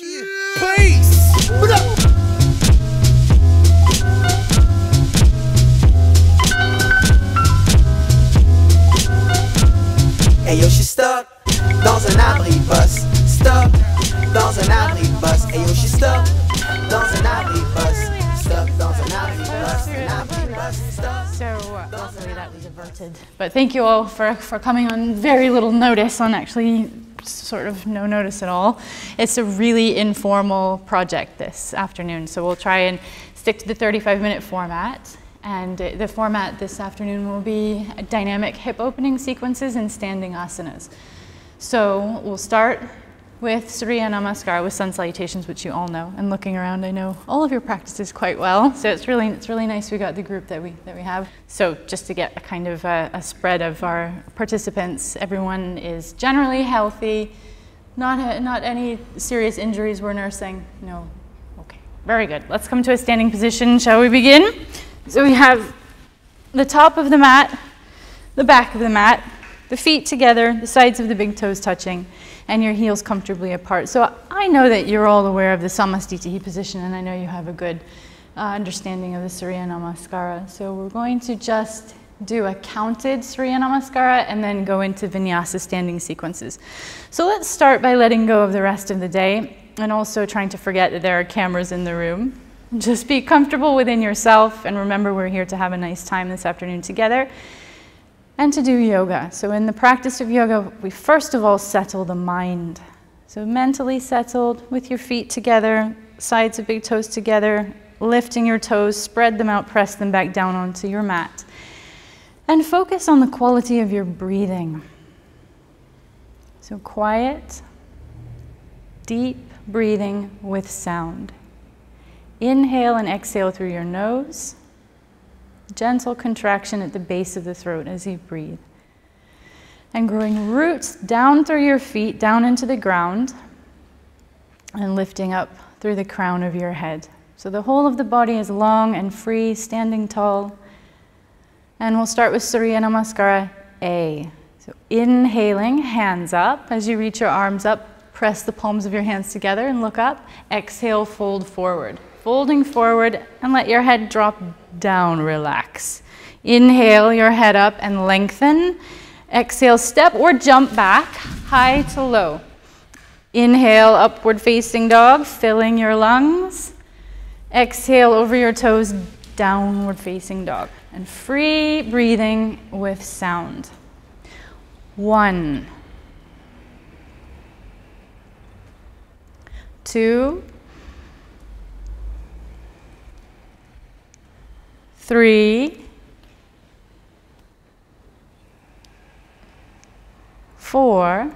Peace. What up? Hey yo, je suis stuck dans un abribus. Stuck dans un abribus. Hey yo, je suis stuck dans un abribus. Stuck dans un abribus. Un abribus. So luckily that was averted. But thank you all for coming on very little notice, on actually sort of no notice at all. It's a really informal project this afternoon, so we'll try and stick to the 35-minute format. And the format this afternoon will be dynamic hip opening sequences and standing asanas. So we'll start with Surya Namaskar with sun salutations, which you all know. And looking around, I know all of your practices quite well. So it's really nice we got the group that we have. So just to get a kind of a spread of our participants, everyone is generally healthy, not any serious injuries we're nursing. No, okay, very good. Let's come to a standing position. Shall we begin? So we have the top of the mat, the back of the mat, the feet together, the sides of the big toes touching, and your heels comfortably apart. So I know that you're all aware of the Samastitihi position, and I know you have a good understanding of the Surya Namaskara. So we're going to just do a counted Surya Namaskara and then go into Vinyasa standing sequences. So let's start by letting go of the rest of the day and also trying to forget that there are cameras in the room. Just be comfortable within yourself, and remember we're here to have a nice time this afternoon together and to do yoga. So in the practice of yoga, we first of all settle the mind. So mentally settled with your feet together, sides of big toes together, lifting your toes, spread them out, press them back down onto your mat. And focus on the quality of your breathing. So quiet, deep breathing with sound. Inhale and exhale through your nose. Gentle contraction at the base of the throat as you breathe. And growing roots down through your feet, down into the ground, and lifting up through the crown of your head. So the whole of the body is long and free, standing tall. And we'll start with Surya Namaskara A. So inhaling, hands up. As you reach your arms up, press the palms of your hands together and look up. Exhale, fold forward. Folding forward and let your head drop down, relax. Inhale your head up and lengthen. Exhale, step or jump back, high to low. Inhale, upward facing dog, filling your lungs. Exhale over your toes, downward facing dog. And free breathing with sound. 1, 2, 3, 4,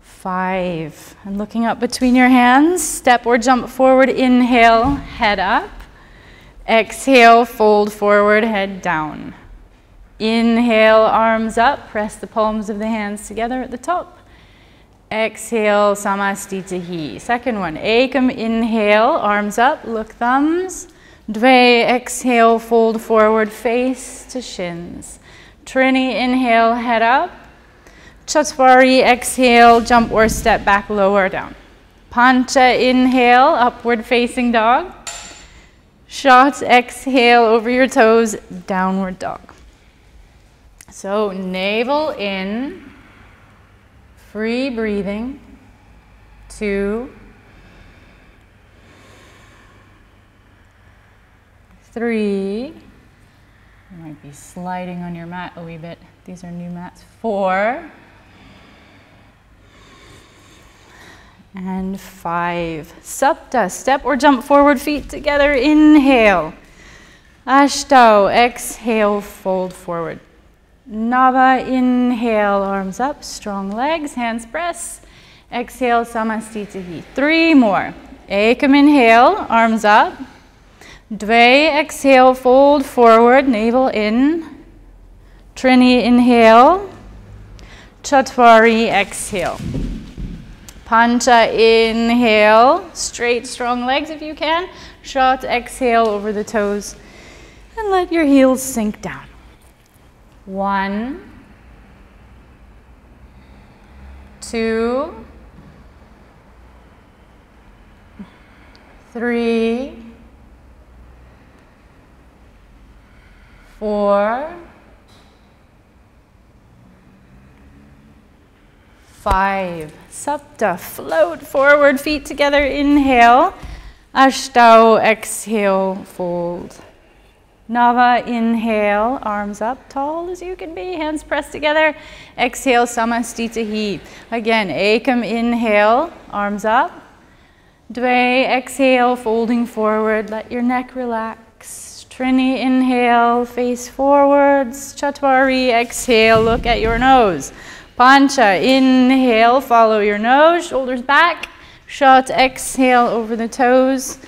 5. And looking up between your hands, step or jump forward, inhale, head up. Exhale, fold forward, head down. Inhale, arms up, press the palms of the hands together at the top. Exhale, Samastitihi. Second one, Ekam, inhale, arms up, look thumbs. Dve, exhale, fold forward, face to shins. Trini, inhale, head up. Chatwari, exhale, jump or step back, lower down. Pancha, inhale, upward facing dog. Shot, exhale, over your toes, downward dog. So navel in. Free breathing, 2, 3, you might be sliding on your mat a wee bit. These are new mats. 4, and 5. Sapta, step or jump forward, feet together, inhale. Ashtau, exhale, fold forward. Nava, inhale, arms up, strong legs, hands press. Exhale, Samastitihi. 3 more. Ekam, inhale, arms up. Dve, exhale, fold forward, navel in. Trini, inhale. Chatwari, exhale. Pancha, inhale, straight, strong legs if you can. Shot, exhale over the toes. And let your heels sink down. 1, 2, 3, 4, 5. Sapta, float forward, feet together, inhale. Ashtau, exhale, fold. Nava, inhale, arms up, tall as you can be, hands pressed together. Exhale, Samastitahi. Again, Ekam, inhale, arms up. Dve, exhale, folding forward, let your neck relax. Trini, inhale, face forwards. Chatwari, exhale, look at your nose. Pancha, inhale, follow your nose, shoulders back. Shat, exhale over the toes.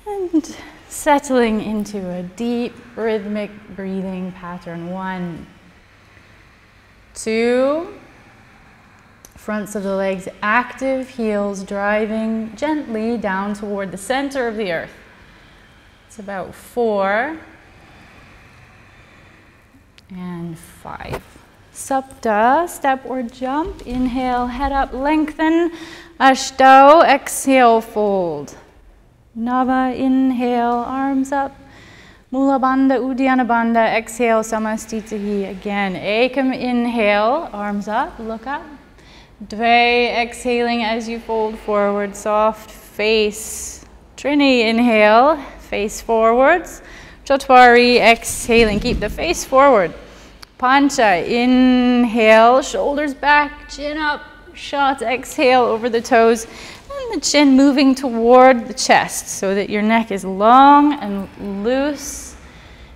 And settling into a deep rhythmic breathing pattern. 1, 2, fronts of the legs active, heels driving gently down toward the center of the earth. It's about 4 and 5. Sapta, step or jump. Inhale, head up, lengthen. Ashtau, exhale, fold. Nava, inhale, arms up. Mula Bandha, Uddiyana Bandha, exhale, Samastitahi. Again, Ekam, inhale, arms up, look up. Dve, exhaling as you fold forward, soft face. Trini, inhale, face forwards. Chatwari, exhaling, keep the face forward. Pancha, inhale, shoulders back, chin up. Shat, exhale over the toes. And the chin moving toward the chest so that your neck is long and loose.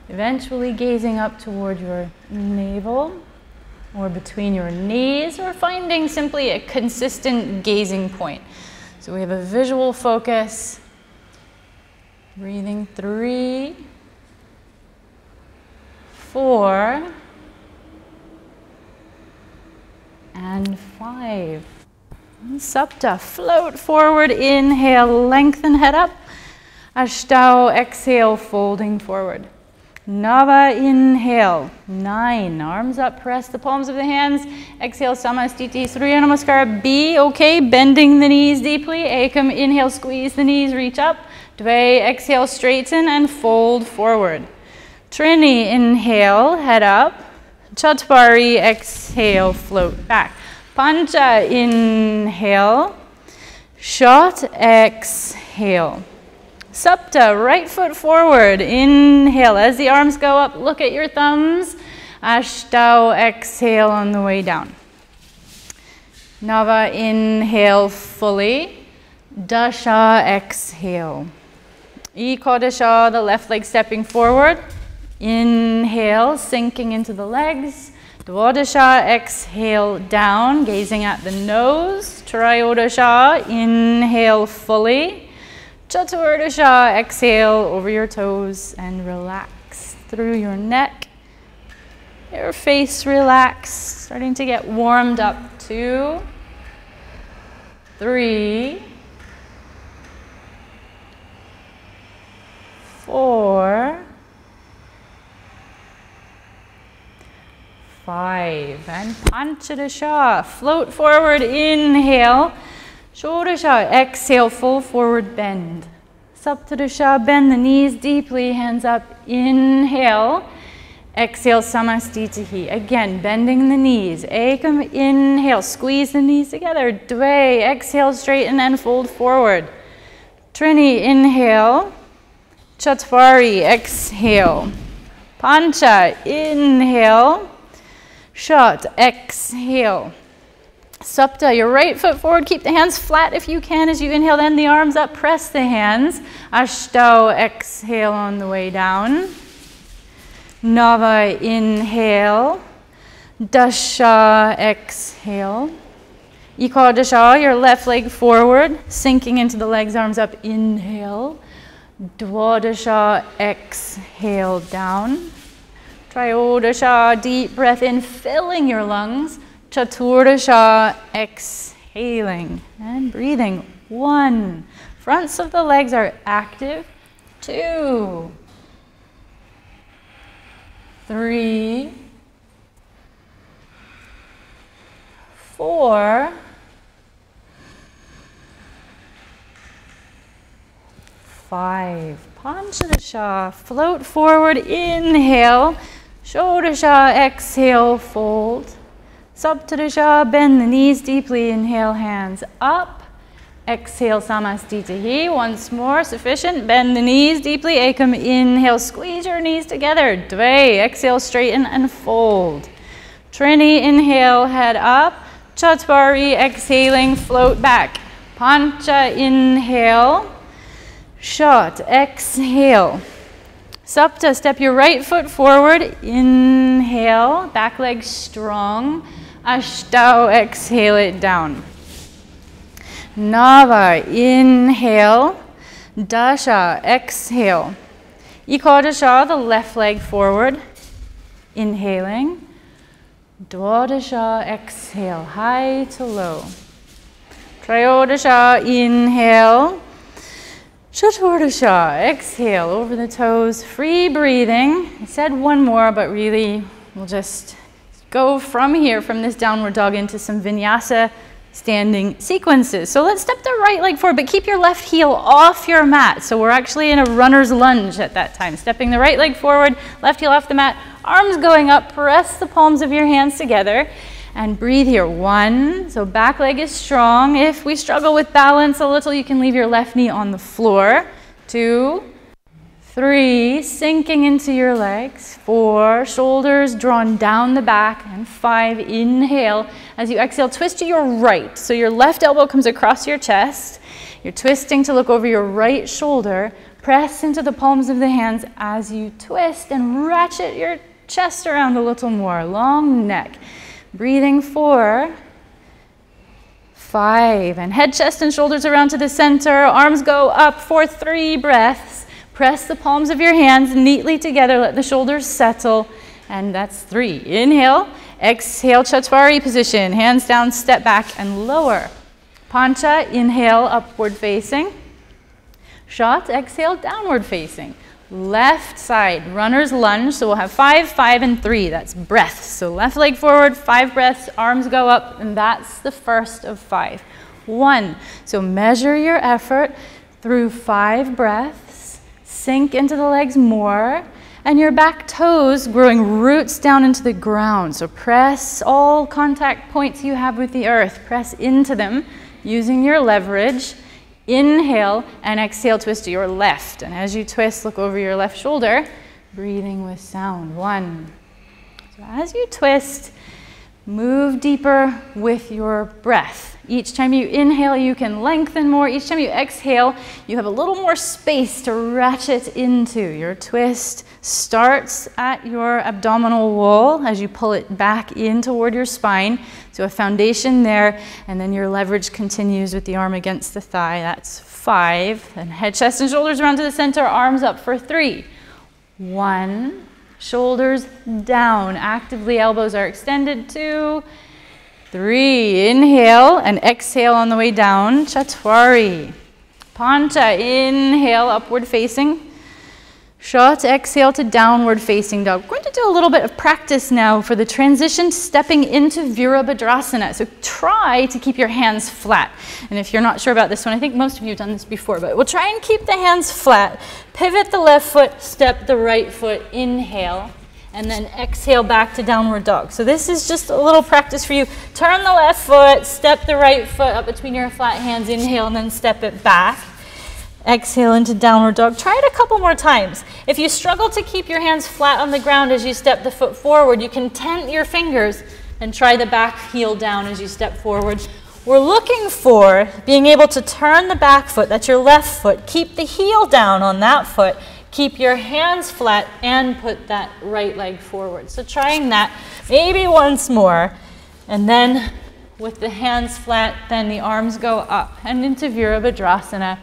Eventually gazing up toward your navel or between your knees, or finding simply a consistent gazing point. So we have a visual focus. Breathing 3, 4, and 5. Sapta, float forward, inhale, lengthen, head up. Ashtau, exhale, folding forward. Nava, inhale, 9, arms up, press the palms of the hands. Exhale, Samastiti, Surya Namaskara, B, okay, bending the knees deeply. Ekam, inhale, squeeze the knees, reach up. Dve, exhale, straighten and fold forward. Trini, inhale, head up. Chatwari, exhale, float back. Pancha, inhale. Shat, exhale. Sapta, right foot forward, inhale. As the arms go up, look at your thumbs. Ashtau, exhale on the way down. Nava, inhale fully. Dasha, exhale. Ekodasha, the left leg stepping forward. Inhale, sinking into the legs. Dwadasha, exhale down, gazing at the nose. Trayodasha, inhale fully. Chaturdasha, exhale over your toes and relax through your neck. Your face relaxed, starting to get warmed up. 2, 3, 4, 5. And Panchadasha, float forward, inhale. Shodasha, exhale, full forward bend. Saptadasha, bend the knees deeply, hands up, inhale. Exhale, Samastitahi. Again, bending the knees. Ekam, inhale, squeeze the knees together. Dve, exhale, straighten and fold forward. Trini, inhale. Chatwari, exhale. Pancha, inhale. Shat, exhale. Sapta, your right foot forward. Keep the hands flat if you can as you inhale. Then the arms up, press the hands. Ashtau, exhale on the way down. Nava, inhale. Dasha, exhale. Ekodasha, your left leg forward, sinking into the legs, arms up, inhale. Dwadasha, exhale down. Trayodasha, deep breath in, filling your lungs. Chaturdasha, exhaling and breathing. 1, fronts of the legs are active. 2, 3, 4, 5. Panchadasha, float forward, inhale. Shodasha, exhale, fold. Saptadasha, bend the knees deeply, inhale, hands up. Exhale, Samastitihi. Once more, sufficient. Bend the knees deeply, Ekam, inhale, squeeze your knees together. Dve, exhale, straighten and fold. Trini, inhale, head up. Chatwari, exhaling, float back. Pancha, inhale. Shat, exhale. Sapta, step your right foot forward. Inhale, back leg strong. Ashtau, exhale it down. Nava, inhale. Dasha, exhale. Ekadasha, the left leg forward. Inhaling. Dwadasha, exhale, high to low. Trayodasha, inhale. Chaturasha, exhale over the toes, free breathing. I said one more, but really we'll just go from here, from this downward dog, into some vinyasa standing sequences. So let's step the right leg forward, but keep your left heel off your mat. So we're actually in a runner's lunge at that time. Stepping the right leg forward, left heel off the mat, arms going up, press the palms of your hands together. And breathe here. 1, so back leg is strong. If we struggle with balance a little, you can leave your left knee on the floor. 2, 3, sinking into your legs. 4, shoulders drawn down the back. And 5, inhale. As you exhale, twist to your right. So your left elbow comes across your chest. You're twisting to look over your right shoulder. Press into the palms of the hands as you twist and ratchet your chest around a little more. Long neck. Breathing 4, 5, and head, chest, and shoulders around to the center. Arms go up for 3 breaths. Press the palms of your hands neatly together. Let the shoulders settle. And that's 3. Inhale. Exhale, Chatwari position. Hands down, step back, and lower. Pancha, inhale, upward facing. Shat, exhale, downward facing. Left side, runner's lunge. So we'll have 5, 5, and 3. That's breaths. So left leg forward, 5 breaths, arms go up, and that's the first of 5. 1. So measure your effort through 5 breaths. Sink into the legs more. And your back toes growing roots down into the ground. So press all contact points you have with the earth. Press into them using your leverage. Inhale and exhale, twist to your left. And as you twist, look over your left shoulder, breathing with sound. 1. So as you twist, move deeper with your breath. Each time you inhale, you can lengthen more. Each time you exhale, you have a little more space to ratchet into. Your twist starts at your abdominal wall as you pull it back in toward your spine. So a foundation there, and then your leverage continues with the arm against the thigh. That's 5. And head, chest, and shoulders around to the center, arms up for 3. 1. Shoulders down. Actively, elbows are extended. 2. 3. Inhale and exhale on the way down. Chatwari. Pancha. Inhale, upward facing. Shat, exhale to downward facing dog. We're going to do a little bit of practice now for the transition stepping into Virabhadrasana. So try to keep your hands flat. And if you're not sure about this one, I think most of you have done this before, but we'll try and keep the hands flat. Pivot the left foot, step the right foot, inhale, and then exhale back to downward dog. So this is just a little practice for you. Turn the left foot, step the right foot up between your flat hands, inhale, and then step it back. Exhale into downward dog. Try it a couple more times. If you struggle to keep your hands flat on the ground as you step the foot forward, you can tent your fingers and try the back heel down as you step forward. We're looking for being able to turn the back foot, that's your left foot, keep the heel down on that foot, keep your hands flat, and put that right leg forward. So trying that maybe once more, and then with the hands flat, then the arms go up and into Virabhadrasana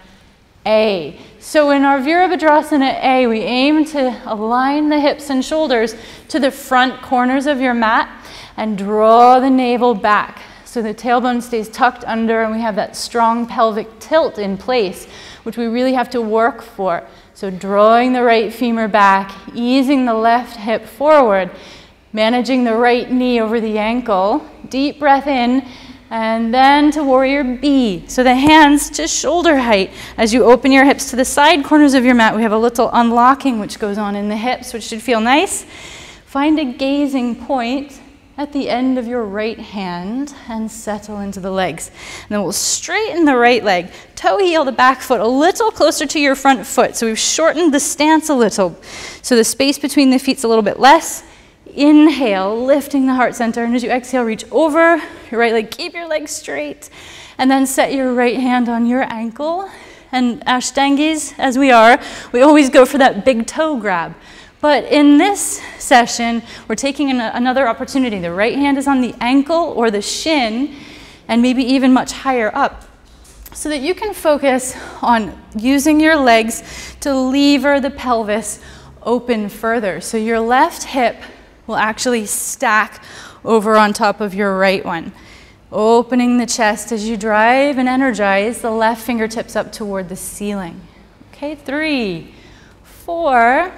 A. So in our Virabhadrasana A, we aim to align the hips and shoulders to the front corners of your mat and draw the navel back so the tailbone stays tucked under and we have that strong pelvic tilt in place, which we really have to work for. So drawing the right femur back, easing the left hip forward, managing the right knee over the ankle. Deep breath in, And then to warrior B. So the hands to shoulder height. As you open your hips to the side corners of your mat, we have a little unlocking which goes on in the hips, which should feel nice. Find a gazing point at the end of your right hand and settle into the legs. And then we'll straighten the right leg. Toe heel the back foot a little closer to your front foot. So we've shortened the stance a little. So the space between the feet's a little bit less. Inhale, lifting the heart center, and as you exhale, reach over your right leg, keep your legs straight, and then set your right hand on your ankle. And Ashtangis, as we are, we always go for that big toe grab. But in this session, we're taking another opportunity. The right hand is on the ankle or the shin, and maybe even much higher up, so that you can focus on using your legs to lever the pelvis open further. So your left hip will actually stack over on top of your right one. Opening the chest as you drive and energize the left fingertips up toward the ceiling. Okay, 3, 4,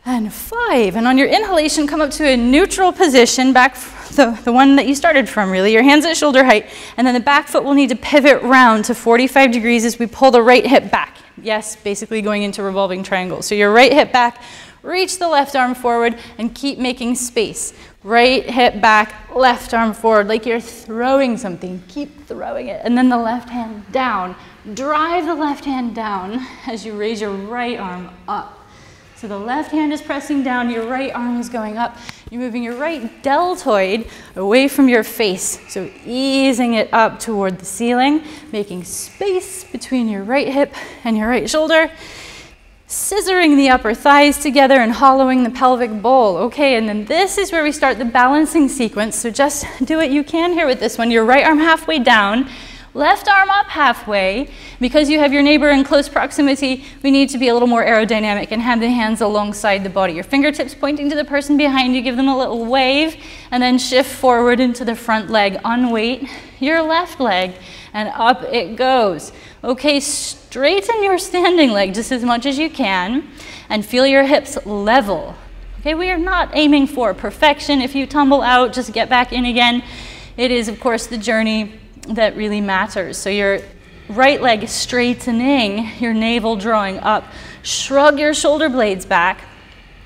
and 5. And on your inhalation, come up to a neutral position, back the one that you started from, really. Your hands at shoulder height, and then the back foot will need to pivot round to 45 degrees as we pull the right hip back. Yes, basically going into revolving triangles. So your right hip back, reach the left arm forward, and keep making space. Right hip back, left arm forward, like you're throwing something. Keep throwing it. And then the left hand down. Drive the left hand down as you raise your right arm up. So the left hand is pressing down, your right arm is going up. You're moving your right deltoid away from your face. So easing it up toward the ceiling, making space between your right hip and your right shoulder. Scissoring the upper thighs together and hollowing the pelvic bowl. Okay, and then this is where we start the balancing sequence. So just do what you can here with this one. Your right arm halfway down, left arm up halfway. Because you have your neighbor in close proximity, we need to be a little more aerodynamic and have the hands alongside the body. Your fingertips pointing to the person behind you, give them a little wave, and then shift forward into the front leg. Unweight your left leg, and up it goes. Okay, straighten your standing leg just as much as you can, and feel your hips level. Okay, we are not aiming for perfection. If you tumble out, just get back in again. It is, of course, the journey that really matters. So your right leg straightening, your navel drawing up. Shrug your shoulder blades back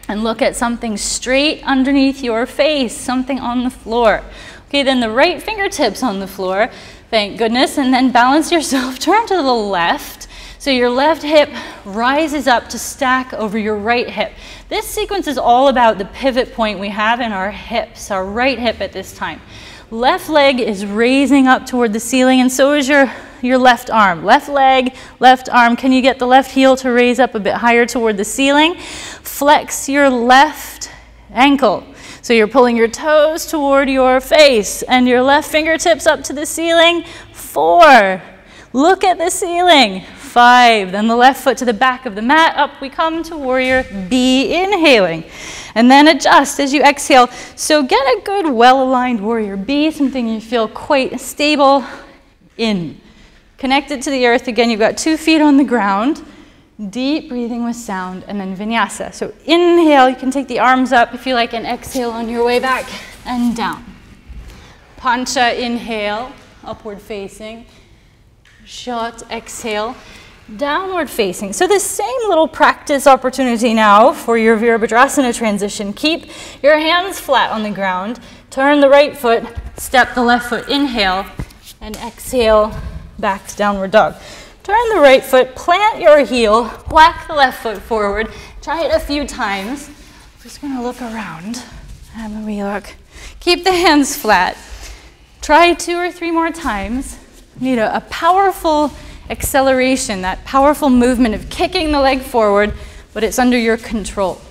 and look at something straight underneath your face, something on the floor. Okay, then the right fingertips on the floor, thank goodness, and then balance yourself, turn to the left. So your left hip rises up to stack over your right hip. This sequence is all about the pivot point we have in our hips, our right hip at this time. Left leg is raising up toward the ceiling, and so is your left arm. Left leg, left arm. Can you get the left heel to raise up a bit higher toward the ceiling? Flex your left ankle. So you're pulling your toes toward your face and your left fingertips up to the ceiling. 4. Look at the ceiling. 5. Then the left foot to the back of the mat. Up we come to warrior B, inhaling. And then adjust as you exhale. So get a good, well-aligned warrior B, something you feel quite stable in. Connected to the earth. Again, you've got 2 feet on the ground. Deep breathing with sound, and then vinyasa. So inhale, you can take the arms up if you like, and exhale on your way back and down. Pancha, inhale, upward facing. Shot, exhale, downward facing. So the same little practice opportunity now for your Virabhadrasana transition. Keep your hands flat on the ground. Turn the right foot, step the left foot, inhale, and exhale back to downward dog. Turn the right foot, plant your heel, whack the left foot forward. Try it a few times. Just gonna look around. Have a wee look. Keep the hands flat. Try 2 or 3 more times. You need a powerful acceleration, that powerful movement of kicking the leg forward, but it's under your control.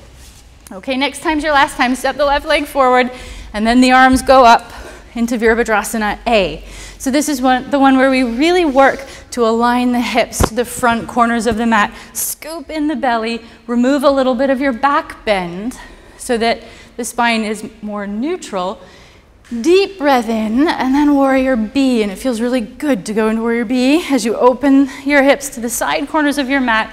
Okay, next time's your last time. Step the left leg forward, and then the arms go up into Virabhadrasana A. So this is the one where we really work to align the hips to the front corners of the mat. Scoop in the belly, remove a little bit of your back bend so that the spine is more neutral. Deep breath in, and then warrior B. And it feels really good to go into warrior B as you open your hips to the side corners of your mat.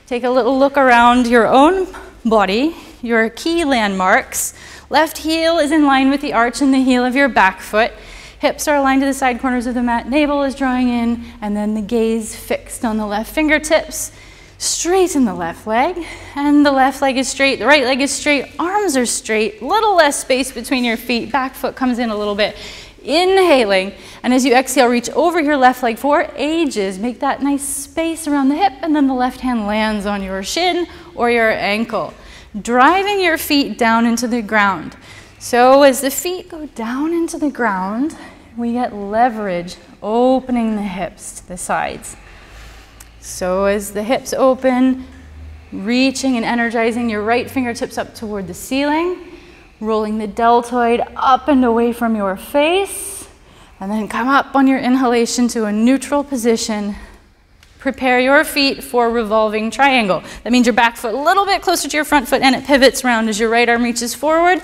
Take a little look around your own body, your key landmarks. Left heel is in line with the arch and the heel of your back foot. Hips are aligned to the side corners of the mat, navel is drawing in, and then the gaze fixed on the left fingertips. Straighten the left leg, and the left leg is straight, the right leg is straight, arms are straight, little less space between your feet, back foot comes in a little bit. Inhaling, and as you exhale, reach over your left leg for ages. Make that nice space around the hip, and then the left hand lands on your shin or your ankle. Driving your feet down into the ground. So as the feet go down into the ground, we get leverage, opening the hips to the sides. So as the hips open, reaching and energizing your right fingertips up toward the ceiling, rolling the deltoid up and away from your face, and then come up on your inhalation to a neutral position. Prepare your feet for revolving triangle. That means your back foot a little bit closer to your front foot, and it pivots around as your right arm reaches forward.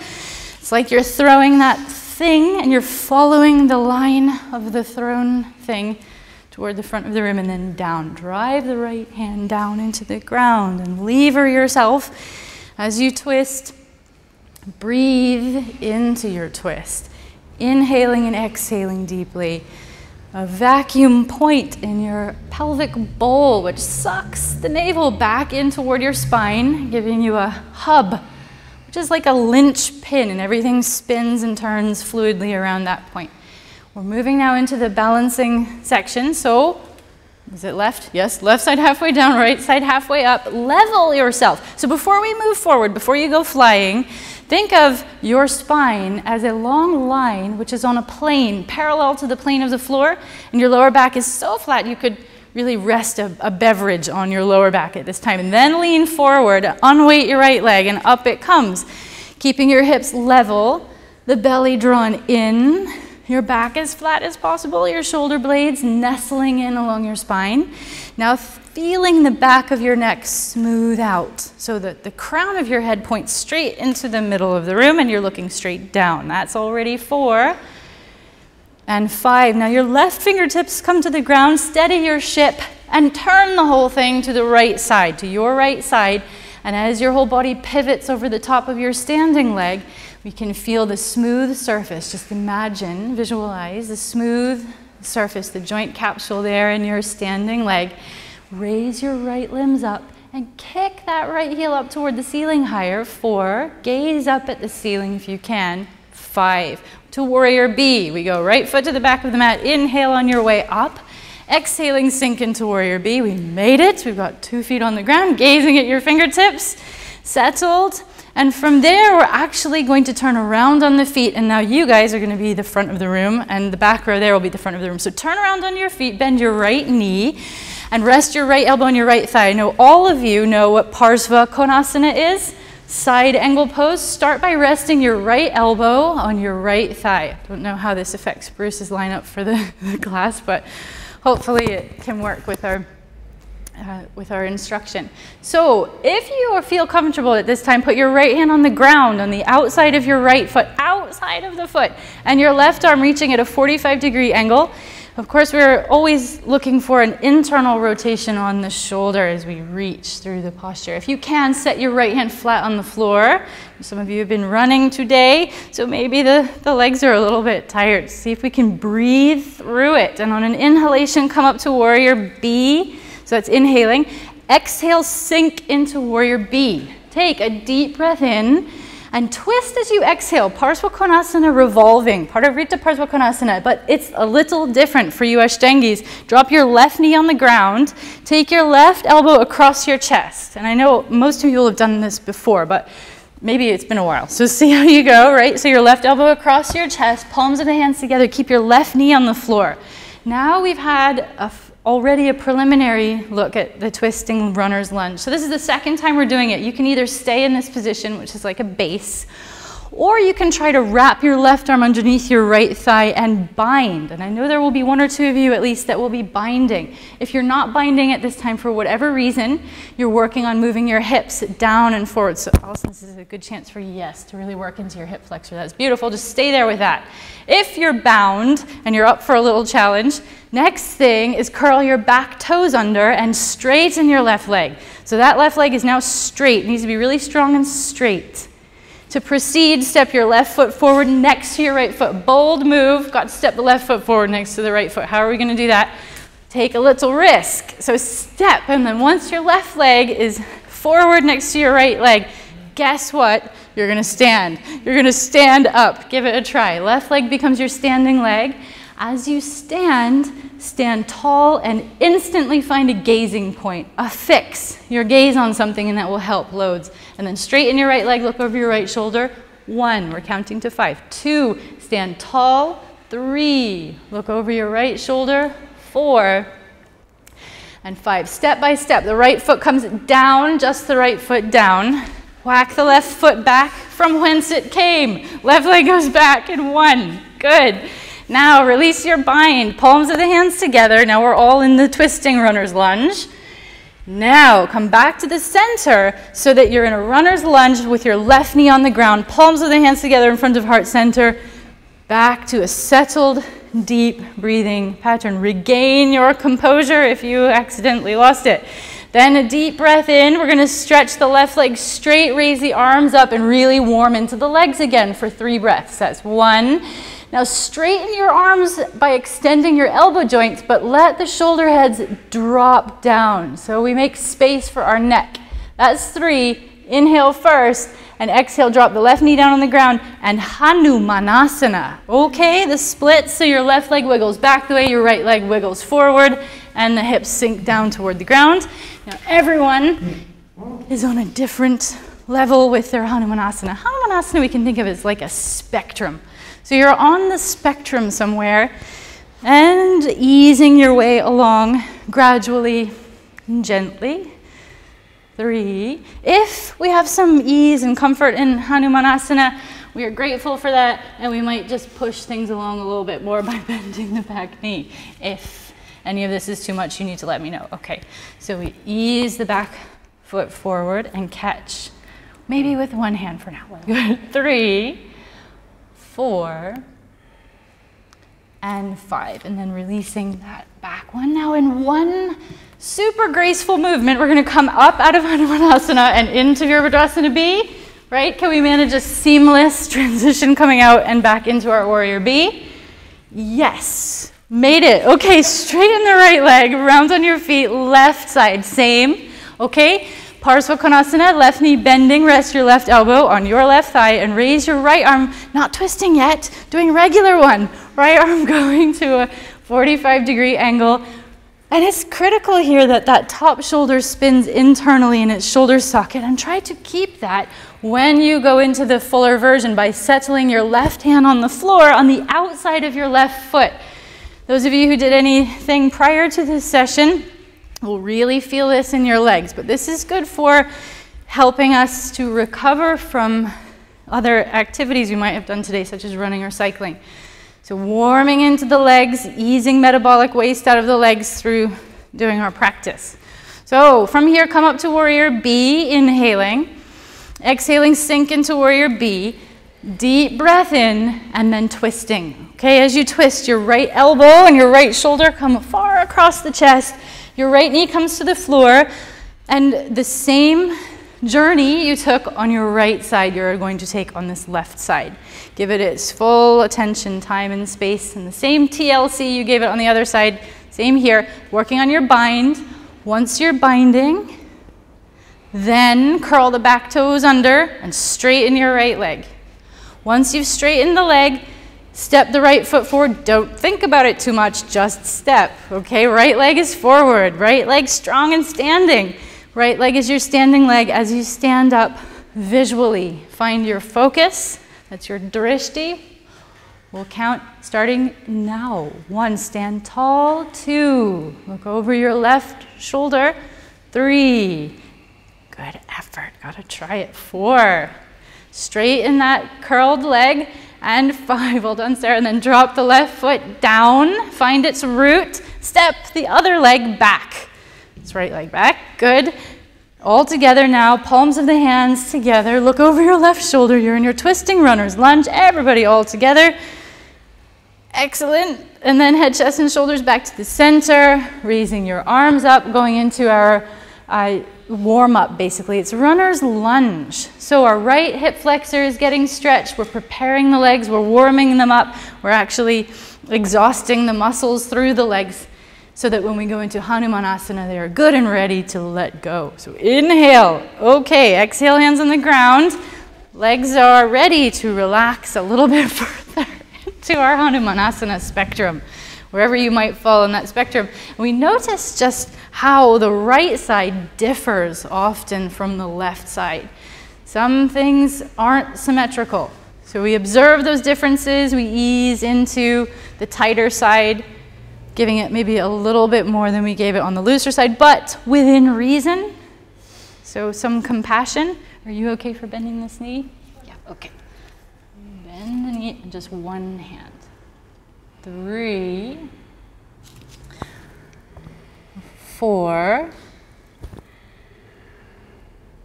It's like you're throwing that thing and you're following the line of the thrown thing toward the front of the room, and then down. Drive the right hand down into the ground and lever yourself as you twist. Breathe into your twist, inhaling and exhaling deeply. A vacuum point in your pelvic bowl, which sucks the navel back in toward your spine, giving you a hub, which is like a linch pin, and everything spins and turns fluidly around that point. We're moving now into the balancing section. So, is it left? Yes, left side halfway down, right side halfway up. Level yourself. So before we move forward, before you go flying, think of your spine as a long line which is on a plane parallel to the plane of the floor, and your lower back is so flat you could really rest a beverage on your lower back at this time. And then lean forward, unweight your right leg, and up it comes. Keeping your hips level, the belly drawn in, your back as flat as possible, your shoulder blades nestling in along your spine. Now feeling the back of your neck smooth out so that the crown of your head points straight into the middle of the room and you're looking straight down. That's already 4 and 5. Now your left fingertips come to the ground, steady your ship, and turn the whole thing to the right side, to your right side. And as your whole body pivots over the top of your standing leg, we can feel the smooth surface. Just imagine, visualize the smooth surface, the joint capsule there in your standing leg. Raise your right limbs up and kick that right heel up toward the ceiling higher. 4, gaze up at the ceiling if you can. 5, to warrior B. We go right foot to the back of the mat. Inhale on your way up. Exhaling, sink into warrior B. We made it. We've got 2 feet on the ground, gazing at your fingertips. Settled. And from there, we're actually going to turn around on the feet, and now you guys are going to be the front of the room, and the back row there will be the front of the room. So turn around on your feet, bend your right knee, and rest your right elbow on your right thigh. I know all of you know what Parsva Konasana is, side angle pose. Start by resting your right elbow on your right thigh. I don't know how this affects Bruce's lineup for the class, but hopefully it can work with our instruction. So if you feel comfortable at this time, put your right hand on the ground on the outside of your right foot, outside of the foot, and your left arm reaching at a 45-degree angle. Of course, we're always looking for an internal rotation on the shoulder as we reach through the posture. If you can, set your right hand flat on the floor. Some of you have been running today, so maybe the legs are a little bit tired. See if we can breathe through it. And on an inhalation, come up to warrior B. So that's inhaling. Exhale, sink into warrior B. Take a deep breath in and twist as you exhale. Parsva Konasana revolving, Parivrtta Parsva Konasana, but it's a little different for you Ashtangis. Drop your left knee on the ground. Take your left elbow across your chest. And I know most of you will have done this before, but maybe it's been a while. So see how you go, right? So your left elbow across your chest, palms of the hands together. Keep your left knee on the floor. Now we've had already a preliminary look at the twisting runner's lunge. So this is the second time we're doing it. You can either stay in this position, which is like a base, or you can try to wrap your left arm underneath your right thigh and bind. And I know there will be 1 or 2 of you at least that will be binding. If you're not binding at this time for whatever reason, you're working on moving your hips down and forward. So Allison, this is a good chance for yes to really work into your hip flexor. That's beautiful. Just stay there with that. If you're bound and you're up for a little challenge, next thing is curl your back toes under and straighten your left leg. So that left leg is now straight. It needs to be really strong and straight. To proceed, step your left foot forward next to your right foot. Bold move. Got to step the left foot forward next to the right foot. How are we going to do that? Take a little risk. So step, and then once your left leg is forward next to your right leg, guess what? You're going to stand. You're going to stand up. Give it a try. Left leg becomes your standing leg. As you stand, stand tall and instantly find a gazing point. Affix your gaze on something, and that will help loads. And then straighten your right leg, look over your right shoulder. 1, we're counting to 5. 2, stand tall. 3, look over your right shoulder. 4, and 5. Step by step, the right foot comes down, just the right foot down. Whack the left foot back from whence it came. Left leg goes back in 1. Good. Now release your bind, palms of the hands together. Now we're all in the twisting runner's lunge. Now come back to the center so that you're in a runner's lunge with your left knee on the ground, palms of the hands together in front of heart center. Back to a settled, deep breathing pattern. Regain your composure if you accidentally lost it. Then a deep breath in. We're going to stretch the left leg straight, raise the arms up, and really warm into the legs again for 3 breaths. That's 1. Now straighten your arms by extending your elbow joints, but let the shoulder heads drop down. So we make space for our neck. That's 3. Inhale first, and exhale, drop the left knee down on the ground, and Hanumanasana. Okay, the split, so your left leg wiggles back the way your right leg wiggles forward, and the hips sink down toward the ground. Now everyone is on a different level with their Hanumanasana. Hanumanasana we can think of as like a spectrum. So you're on the spectrum somewhere and easing your way along gradually and gently. 3. If we have some ease and comfort in Hanumanasana, we are grateful for that, and we might just push things along a little bit more by bending the back knee. If any of this is too much, you need to let me know. Okay, so we ease the back foot forward and catch, maybe with one hand for now. Good. 3, 4, and 5, and then releasing that back one. Now in one super graceful movement, we're going to come up out of Hanumanasana and into Virabhadrasana B, right? Can we manage a seamless transition coming out and back into our Warrior B? Yes, made it. Okay, straighten the right leg, round on your feet, left side, same. Okay, Parsvakonasana, left knee bending, rest your left elbow on your left thigh and raise your right arm, not twisting yet, doing regular one. Right arm going to a 45-degree angle. And it's critical here that that top shoulder spins internally in its shoulder socket, and try to keep that when you go into the fuller version by settling your left hand on the floor on the outside of your left foot. Those of you who did anything prior to this session will really feel this in your legs, but this is good for helping us to recover from other activities you might have done today, such as running or cycling. So warming into the legs, easing metabolic waste out of the legs through doing our practice. So from here, come up to Warrior B, inhaling. Exhaling, sink into Warrior B. Deep breath in, and then twisting. Okay, as you twist, your right elbow and your right shoulder come far across the chest. Your right knee comes to the floor, and the same journey you took on your right side, you're going to take on this left side. Give it its full attention, time and space, and the same TLC you gave it on the other side, same here. Working on your bind. Once you're binding, then curl the back toes under and straighten your right leg. Once you've straightened the leg, step the right foot forward. Don't think about it too much, just step, okay? Right leg is forward, right leg strong and standing. Right leg is your standing leg. As you stand up, visually find your focus. That's your drishti. We'll count starting now. 1, stand tall. 2, look over your left shoulder. 3, good effort. Gotta try it. 4, straighten that curled leg. And 5, well done, Sarah. And then drop the left foot down. Find its root. Step the other leg back. It's right leg back. Good. All together now, palms of the hands together. Look over your left shoulder. You're in your twisting runner's lunge. Everybody all together. Excellent. And then head, chest, and shoulders back to the center. Raising your arms up, going into our warm up basically. It's runner's lunge. So our right hip flexor is getting stretched. We're preparing the legs. We're warming them up. We're actually exhausting the muscles through the legs so that when we go into Hanumanasana, they are good and ready to let go. So inhale. Okay, exhale, hands on the ground. Legs are ready to relax a little bit further to our Hanumanasana spectrum, wherever you might fall in that spectrum. And we notice just how the right side differs often from the left side. Some things aren't symmetrical. So we observe those differences. We ease into the tighter side, giving it maybe a little bit more than we gave it on the looser side, but within reason. So some compassion. Are you okay for bending this knee? Yeah, okay. Bend the knee, just one hand. 3, 4,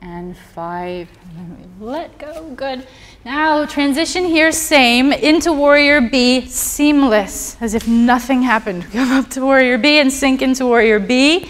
and 5. And then we let go. Good. Now transition here, same, into Warrior B, seamless, as if nothing happened. Come up to Warrior B and sink into Warrior B.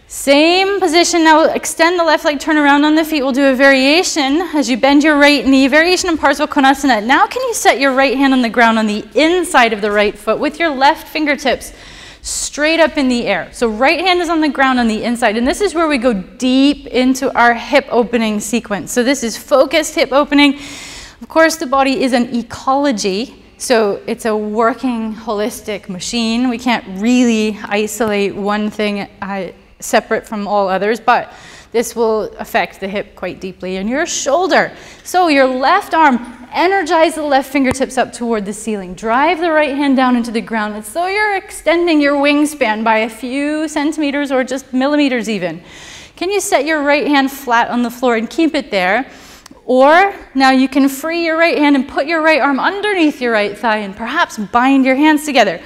Same position. Now extend the left leg, turn around on the feet. We'll do a variation as you bend your right knee. Variation in Parsva Konasana. Now can you set your right hand on the ground on the inside of the right foot with your left fingertips straight up in the air. So right hand is on the ground on the inside. And this is where we go deep into our hip opening sequence. So this is focused hip opening. Of course, the body is an ecology. So it's a working holistic machine. We can't really isolate one thing separate from all others, but this will affect the hip quite deeply and your shoulder. So your left arm, energize the left fingertips up toward the ceiling. Drive the right hand down into the ground. It's so you're extending your wingspan by a few centimeters or just millimeters even. Can you set your right hand flat on the floor and keep it there? Or now you can free your right hand and put your right arm underneath your right thigh and perhaps bind your hands together.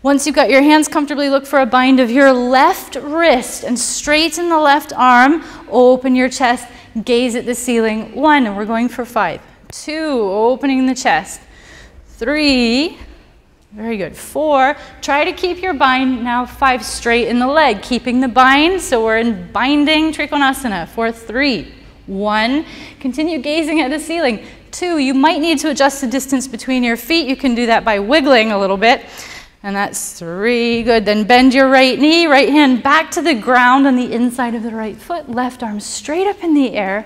Once you've got your hands comfortably, look for a bind of your left wrist and straighten the left arm, open your chest, gaze at the ceiling. 1, and we're going for 5. 2, opening the chest. 3, very good. 4, try to keep your bind. Now 5, straight in the leg, keeping the bind. So we're in binding Trikonasana for 3. 1, continue gazing at the ceiling. 2, you might need to adjust the distance between your feet. You can do that by wiggling a little bit. And that's 3, good. Then bend your right knee, right hand back to the ground on the inside of the right foot, left arm straight up in the air.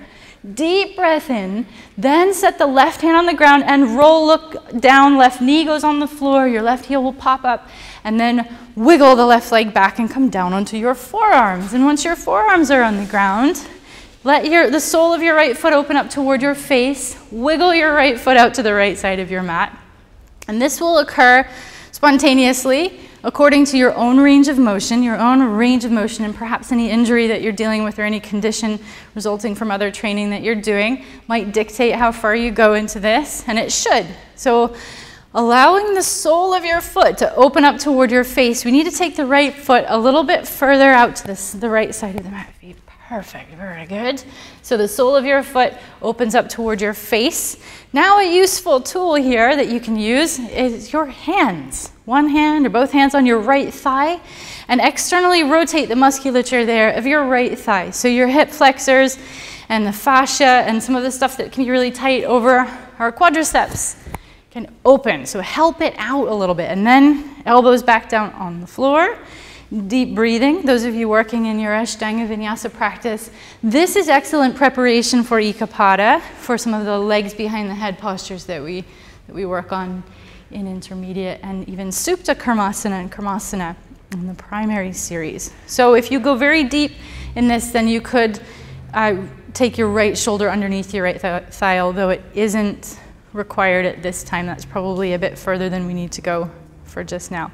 Deep breath in, then set the left hand on the ground and roll, look down, left knee goes on the floor, your left heel will pop up, and then wiggle the left leg back and come down onto your forearms. And once your forearms are on the ground, let the sole of your right foot open up toward your face, wiggle your right foot out to the right side of your mat. And this will occur spontaneously, according to your own range of motion, and perhaps any injury that you're dealing with or any condition resulting from other training that you're doing might dictate how far you go into this, and it should. So allowing the sole of your foot to open up toward your face, we need to take the right foot a little bit further out to the right side of the mat. Perfect, very good. So the sole of your foot opens up toward your face. Now a useful tool here that you can use is your hands. One hand or both hands on your right thigh and externally rotate the musculature there of your right thigh. So your hip flexors and the fascia and some of the stuff that can be really tight over our quadriceps can open. So help it out a little bit and then elbows back down on the floor. Deep breathing, those of you working in your Ashtanga Vinyasa practice, this is excellent preparation for Ekapada, for some of the legs behind the head postures that we work on in intermediate and even Supta Karmasana and Karmasana in the primary series. So if you go very deep in this, then you could take your right shoulder underneath your right thigh, although it isn't required at this time. That's probably a bit further than we need to go for just now.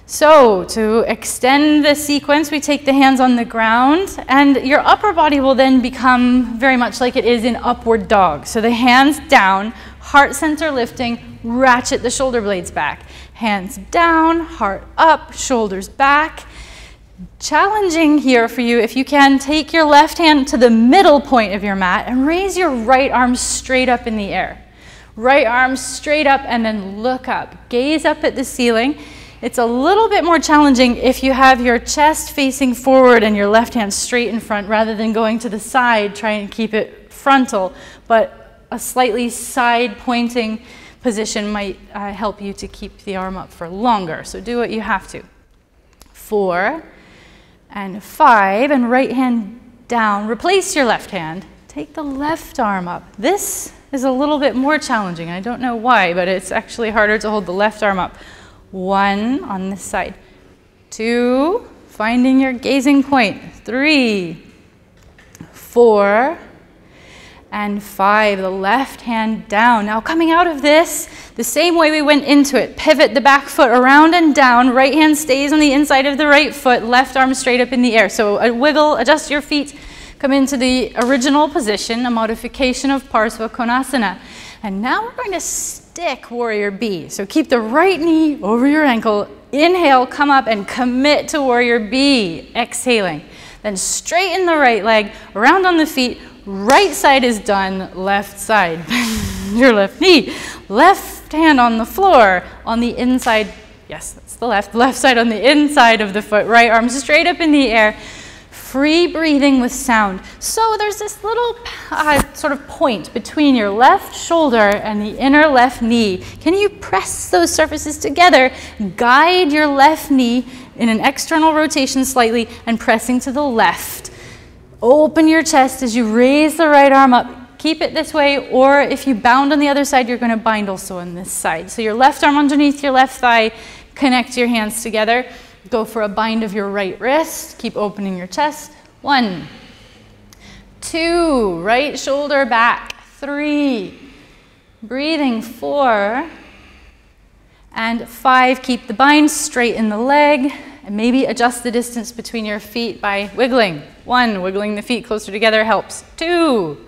So to extend the sequence, we take the hands on the ground and your upper body will then become very much like it is in upward dog. So the hands down, heart center lifting, ratchet the shoulder blades back. Hands down, heart up, shoulders back. Challenging here for you, if you can, take your left hand to the middle point of your mat and raise your right arm straight up in the air. Right arm straight up and then look up. Gaze up at the ceiling. It's a little bit more challenging if you have your chest facing forward and your left hand straight in front rather than going to the side, trying to keep it frontal. But a slightly side pointing position might help you to keep the arm up for longer. So do what you have to. 4 and 5, and right hand down. Replace your left hand. Take the left arm up. This is a little bit more challenging. I don't know why, but it's actually harder to hold the left arm up. 1 on this side. 2, finding your gazing point. 3, 4, and 5, the left hand down. Now coming out of this, the same way we went into it. Pivot the back foot around and down. Right hand stays on the inside of the right foot. Left arm straight up in the air. So a wiggle, adjust your feet. Come into the original position, a modification of Parsva Konasana. And now we're going to stick Warrior B. So keep the right knee over your ankle. Inhale, come up and commit to Warrior B. Exhaling. Then straighten the right leg, around on the feet. Right side is done, left side. Your left knee. Left hand on the floor, on the inside. Yes, that's the left side on the inside of the foot. Right arm straight up in the air. Free breathing with sound. So there's this little sort of point between your left shoulder and the inner left knee. Can you press those surfaces together? Guide your left knee in an external rotation slightly and pressing to the left. Open your chest as you raise the right arm up. Keep it this way, or if you bound on the other side, you're going to bind also on this side. So your left arm underneath your left thigh, connect your hands together. Go for a bind of your right wrist. Keep opening your chest. 1, 2, right shoulder back. 3, breathing. 4, and 5. Keep the bind straight in the leg, and maybe adjust the distance between your feet by wiggling. 1, wiggling the feet closer together helps. 2,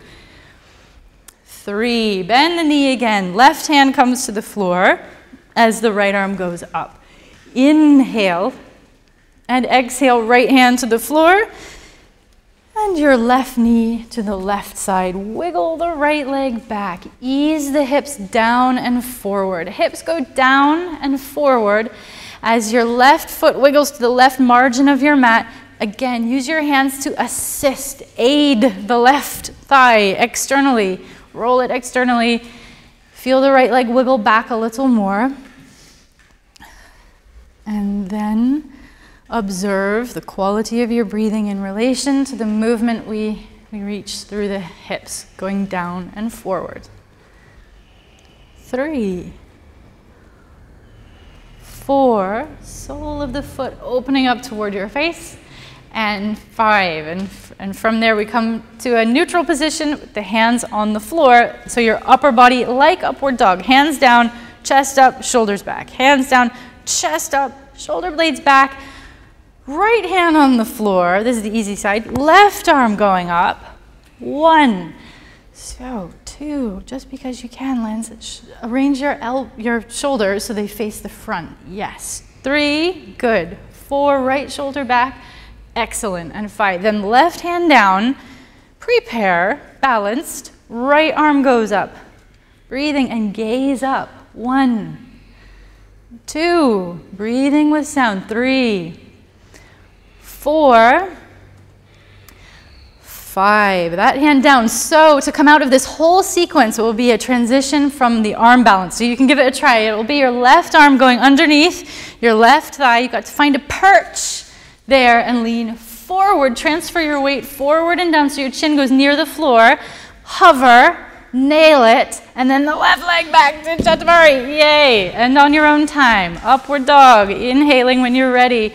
3, bend the knee again. Left hand comes to the floor as the right arm goes up. Inhale. And exhale, right hand to the floor, and your left knee to the left side. Wiggle the right leg back. Ease the hips down and forward. Hips go down and forward as your left foot wiggles to the left margin of your mat. Again, use your hands to assist, aid the left thigh externally. Roll it externally. Feel the right leg wiggle back a little more. And then observe the quality of your breathing in relation to the movement we reach through the hips, going down and forward. 3, 4, sole of the foot opening up toward your face, and 5. And from there we come to a neutral position with the hands on the floor. So your upper body like upward dog. Hands down, chest up, shoulders back. Hands down, chest up, shoulder blades back. Right hand on the floor, this is the easy side, left arm going up. 1, so 2, just because you can, Lens, arrange your shoulders so they face the front, yes. 3, good. 4, right shoulder back, excellent. And 5, then left hand down, prepare, balanced, right arm goes up. Breathing and gaze up. 1, 2, breathing with sound. 3, 4, 5, that hand down. So to come out of this whole sequence, it will be a transition from the arm balance. So you can give it a try. It will be your left arm going underneath your left thigh. You've got to find a perch there and lean forward. Transfer your weight forward and down so your chin goes near the floor. Hover, nail it, and then the left leg back to Chaturbari. Yay! And on your own time. Upward dog, inhaling when you're ready.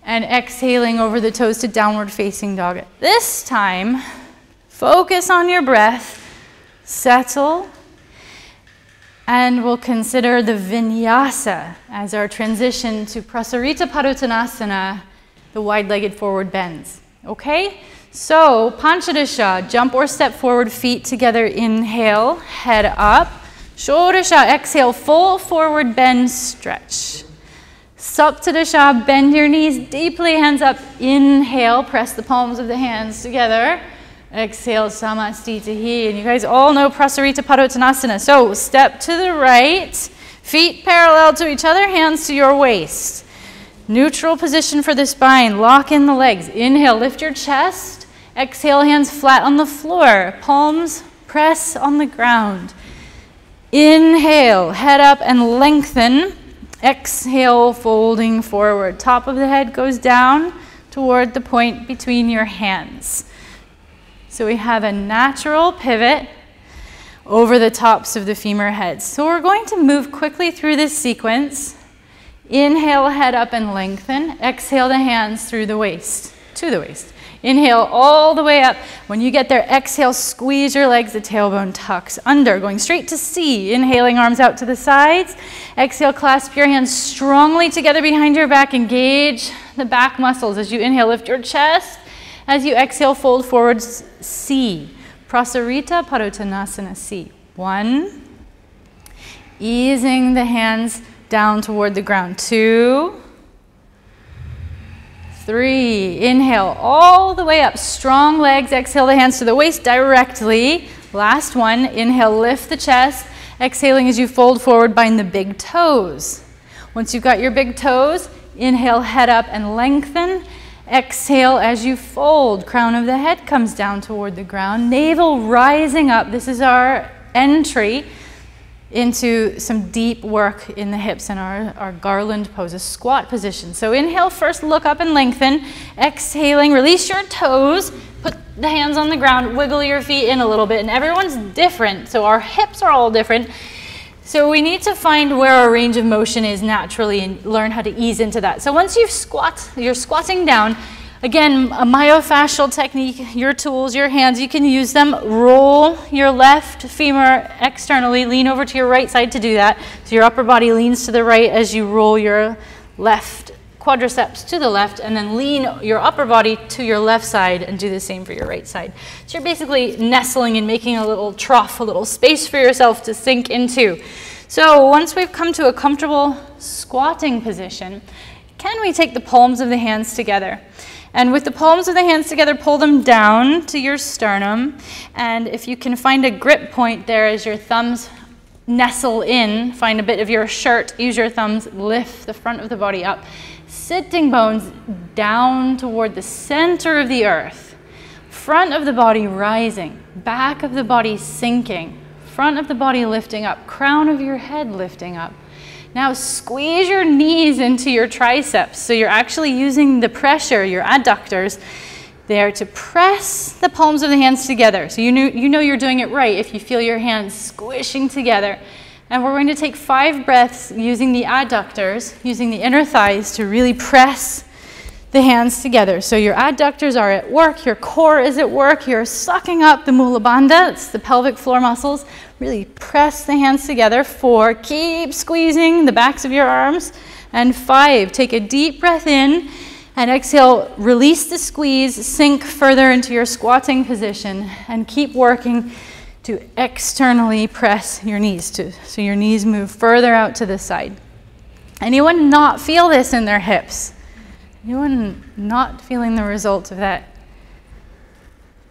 And exhaling over the toes to downward facing dog. This time, focus on your breath, settle, and we'll consider the vinyasa as our transition to Prasarita Padottanasana, the wide-legged forward bends. Okay? So, Panchadasha, jump or step forward, feet together, inhale, head up. Shodasha, exhale, full forward bend, stretch. Saptadasha, bend your knees deeply, hands up. Inhale, press the palms of the hands together. Exhale, Samastitihi. And you guys all know Prasarita Padottanasana. So step to the right, Feet parallel to each other, hands to your waist. Neutral position for the spine. Lock in the legs. Inhale, lift your chest. Exhale, hands flat on the floor. Palms press on the ground. Inhale, head up and lengthen. Exhale, folding forward. Top of the head goes down toward the point between your hands. So we have a natural pivot over the tops of the femur heads. So we're going to move quickly through this sequence. Inhale, head up and lengthen. Exhale the hands through the waist, to the waist. Inhale all the way up. When you get there, exhale, squeeze your legs, the tailbone tucks under, going straight to C. Inhaling, arms out to the sides. Exhale, clasp your hands strongly together behind your back. Engage the back muscles. As you inhale, lift your chest. As you exhale, fold forwards, C. Prasarita Padottanasana, C. 1. Easing the hands down toward the ground. 2. 3. Inhale all the way up. Strong legs. Exhale the hands to the waist directly. Last one. Inhale, lift the chest. Exhaling as you fold forward, bind the big toes. Once you've got your big toes, inhale, head up and lengthen. Exhale as you fold. Crown of the head comes down toward the ground. Navel rising up. This is our entry into some deep work in the hips and our garland pose, a squat position. So inhale first, look up and lengthen. Exhaling, release your toes, put the hands on the ground, wiggle your feet in a little bit, and everyone's different, so our hips are all different. So we need to find where our range of motion is naturally and learn how to ease into that. So once you're squatting down, again, a myofascial technique, your tools, your hands, you can use them. Roll your left femur externally, lean over to your right side to do that. So your upper body leans to the right as you roll your left quadriceps to the left, and then lean your upper body to your left side and do the same for your right side. So you're basically nestling and making a little trough, a little space for yourself to sink into. So once we've come to a comfortable squatting position, can we take the palms of the hands together? And with the palms of the hands together, pull them down to your sternum. And if you can find a grip point there as your thumbs nestle in, find a bit of your shirt, use your thumbs, lift the front of the body up. Sitting bones down toward the center of the earth. Front of the body rising, back of the body sinking, front of the body lifting up, crown of your head lifting up. Now squeeze your knees into your triceps. So you're actually using the pressure, your adductors, there to press the palms of the hands together. So you know you're doing it right if you feel your hands squishing together. And we're going to take 5 breaths using the adductors, using the inner thighs to really press the hands together. So your adductors are at work, your core is at work, you're sucking up the mula bandha, it's the pelvic floor muscles. Really press the hands together. 4, keep squeezing the backs of your arms. And 5, take a deep breath in and exhale, release the squeeze, sink further into your squatting position and keep working to externally press your knees so your knees move further out to the side. Anyone not feel this in their hips? Anyone not feeling the results of that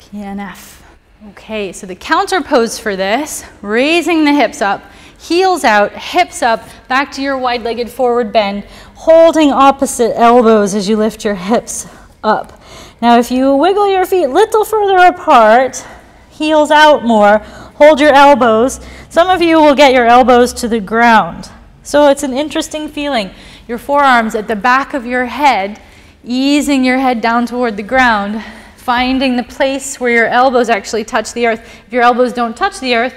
PNF? Okay, so the counter pose for this, raising the hips up, heels out, hips up, back to your wide-legged forward bend, holding opposite elbows as you lift your hips up. Now if you wiggle your feet a little further apart, heels out more, hold your elbows. Some of you will get your elbows to the ground. So it's an interesting feeling. Your forearms at the back of your head, easing your head down toward the ground, finding the place where your elbows actually touch the earth. If your elbows don't touch the earth,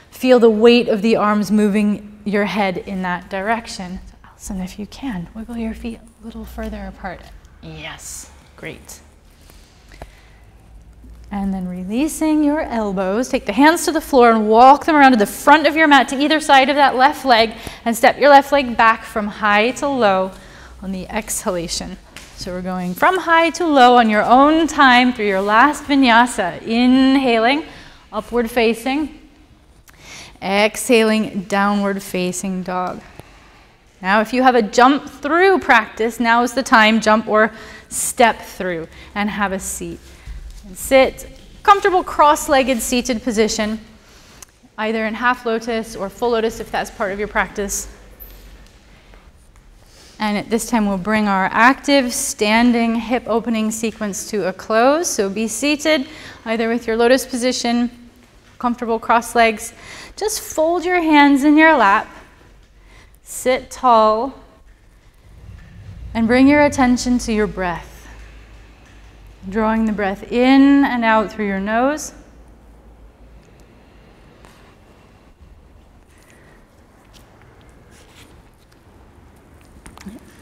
feel the weight of the arms moving your head in that direction. So Alison, if you can, wiggle your feet a little further apart. Yes, great. And then releasing your elbows, take the hands to the floor and walk them around to the front of your mat to either side of that left leg and step your left leg back from high to low on the exhalation. So we're going from high to low on your own time through your last vinyasa. Inhaling, upward facing. Exhaling, downward facing dog. Now if you have a jump through practice, now is the time, jump or step through and have a seat. And sit, comfortable cross-legged seated position. either in half lotus or full lotus if that's part of your practice. And at this time, we'll bring our active standing hip opening sequence to a close. So be seated, either with your lotus position, comfortable cross legs. Just fold your hands in your lap, sit tall, and bring your attention to your breath. Drawing the breath in and out through your nose.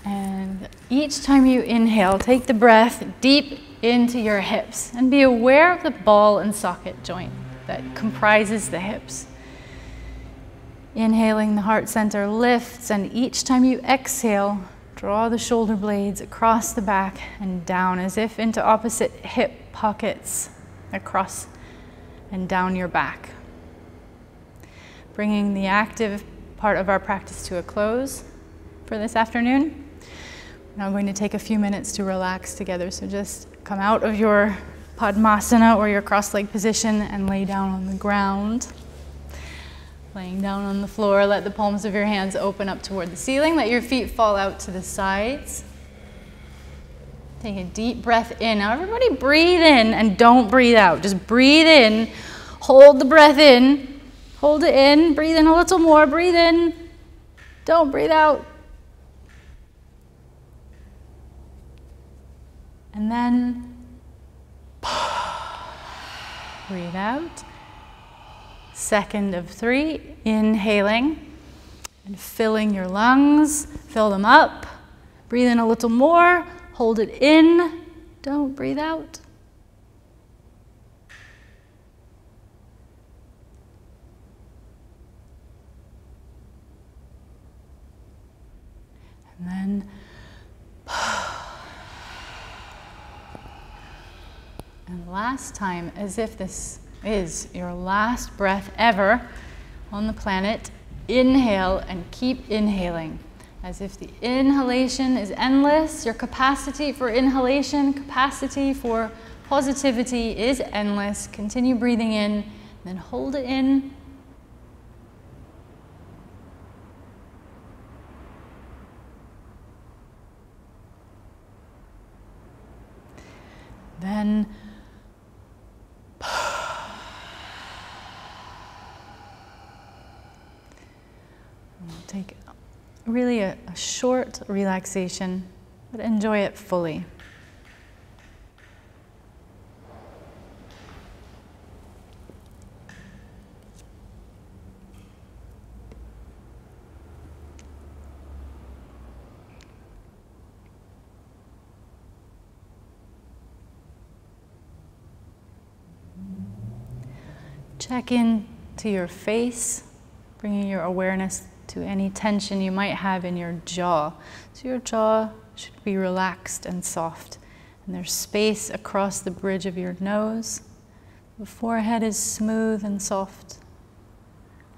And each time you inhale, take the breath deep into your hips and be aware of the ball and socket joint that comprises the hips. Inhaling, the heart center lifts, and each time you exhale, draw the shoulder blades across the back and down as if into opposite hip pockets across and down your back. Bringing the active part of our practice to a close for this afternoon. Now I'm going to take a few minutes to relax together, so just come out of your Padmasana or your cross-leg position and lay down on the ground. Laying down on the floor, let the palms of your hands open up toward the ceiling. Let your feet fall out to the sides. Take a deep breath in. Now everybody breathe in and don't breathe out. Just breathe in, hold the breath in, hold it in, breathe in a little more, breathe in, don't breathe out. And then breathe out. Second of 3, inhaling and filling your lungs, fill them up. Breathe in a little more, hold it in, don't breathe out. And then and last time, as if this is your last breath ever on the planet, inhale and keep inhaling. As if the inhalation is endless, your capacity for inhalation, capacity for positivity is endless. Continue breathing in, then hold it in. Then we'll take really a short relaxation, but enjoy it fully. Check in to your face, bringing your awareness to any tension you might have in your jaw. So your jaw should be relaxed and soft, and there's space across the bridge of your nose. The forehead is smooth and soft,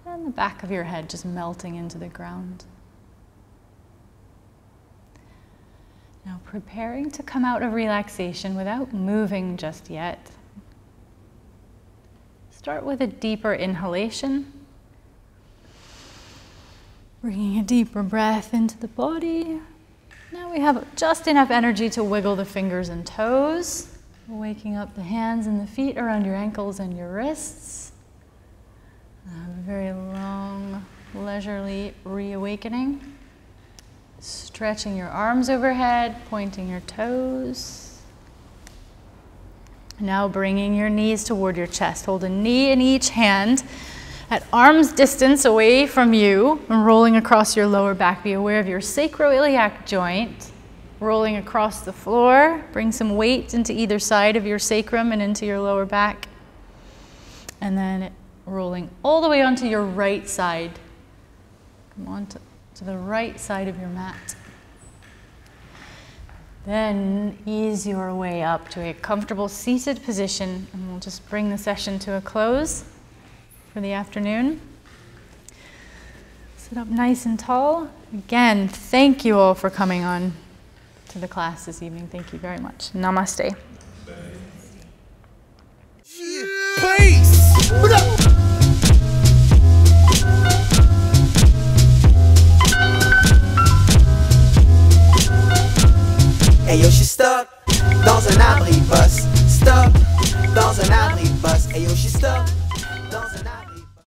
and the back of your head just melting into the ground. Now preparing to come out of relaxation without moving just yet. Start with a deeper inhalation. Bringing a deeper breath into the body. Now we have just enough energy to wiggle the fingers and toes. Waking up the hands and the feet around your ankles and your wrists. A very long, leisurely reawakening. Stretching your arms overhead, pointing your toes. Now bringing your knees toward your chest. Hold a knee in each hand at arm's distance away from you and rolling across your lower back. Be aware of your sacroiliac joint rolling across the floor. Bring some weight into either side of your sacrum and into your lower back. And then rolling all the way onto your right side. Come on to the right side of your mat. Then ease your way up to a comfortable seated position, and we'll just bring the session to a close for the afternoon. Sit up nice and tall. Again, thank you all for coming on to the class this evening. Thank you very much. Namaste. Peace. stuck dans un abri bus. Stuck dans un abri bus. Hey yo, she stuck.